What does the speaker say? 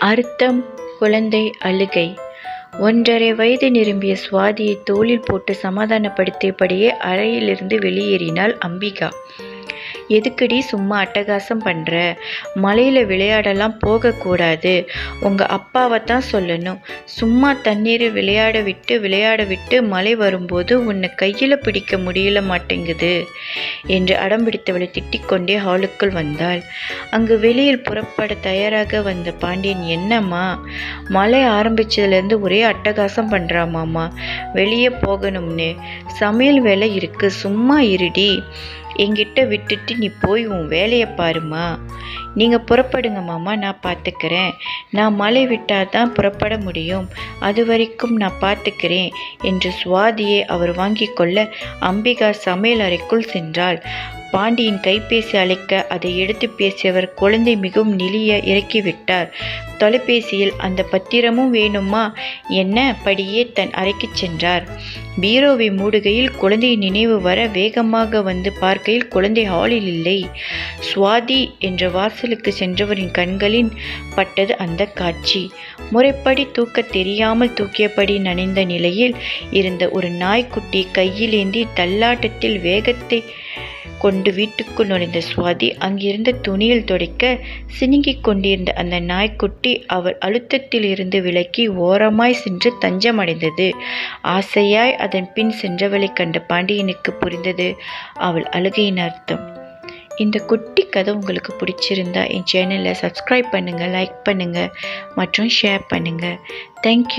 அர்த்தம் குழந்தை அழுகை. 1½ வயது நிரம்பிய சுவாதியை தோளில் போட்டு சமாதானப்படுத்தியபடியே அறையிலிருந்து வெளியேறினாள் அம்பிகா. எதுக்குடி சும்மா அட்டகாசம் பண்ணுற? மலையில் விளையாடலாம் போகக்கூடாது. உங்கள் அப்பாவைத்தான் சொல்லணும். சும்மா தண்ணீரில் விளையாட விட்டு மழை வரும்போது உன்னை கையில் பிடிக்க முடியல மாட்டேங்குது என்று அடம்பிடித்தவளை திட்டிக்கொண்டே ஹாலுக்குள் வந்தாள். அங்கு வெளியில் புறப்பட தயாராக வந்த பாண்டியன், என்னம்மா மழை ஆரம்பிச்சதுலேருந்து ஒரே அட்டகாசம் பண்ணுறாமாம்மா, வெளியே போகணும்னு. சமையல் வேலை இருக்கு, சும்மா இருடி. என்கிட்ட விட்டுட்டு நீ போய் உன் வேலையை பாருமா. நீங்கள் புறப்படுங்க மாமா, நான் பார்த்துக்கிறேன். நான் மழை விட்டால் தான் புறப்பட முடியும். அது வரைக்கும் நான் பார்த்துக்கிறேன் என்று சுவாதியை அவர் வாங்கி கொள்ள அம்பிகா சமையல் அறைக்குள் சென்றாள். பாண்டியின் கைபேசி அழைக்க அதை எடுத்து பேசியவர் குழந்தை மிகவும் நெளிய இறக்கிவிட்டார். தொலைபேசியில் அந்த பத்திரமும் வேணுமா என்ன படியே தன் அறைக்கு சென்றார். பீரோவை மூடுகையில் குழந்தை நினைவு வர வேகமாக வந்து பார்க்கையில் குழந்தை ஹாலில் இல்லை. சுவாதி என்ற வாசலுக்கு சென்றவரின் கண்களின் பட்டது அந்த காட்சி. முறைப்படி தூக்க தெரியாமல் தூக்கியபடி நனைந்த நிலையில் இருந்த ஒரு நாய்க்குட்டி கையிலேந்தி தள்ளாட்டத்தில் வேகத்தை கொண்டு வீட்டுக்குள் நுழைந்த சுவாதி அங்கிருந்த துணியில் துடைக்க சினுங்கிக் கொண்டிருந்த அந்த நாய்க்குட்டி அவள் அழுத்தத்தில் இருந்து விலக்கி ஓரமாய் சென்று தஞ்சமடைந்தது. ஆசையாய் அதன் பின் சென்றவளை கண்ட பாண்டியனுக்கு புரிந்தது அவள் அழுகையின் அர்த்தம். இந்த குட்டி கதை உங்களுக்கு பிடிச்சிருந்தா என் சேனலை சப்ஸ்கிரைப் பண்ணுங்கள், லைக் பண்ணுங்கள் மற்றும் ஷேர் பண்ணுங்கள். தேங்க்யூ.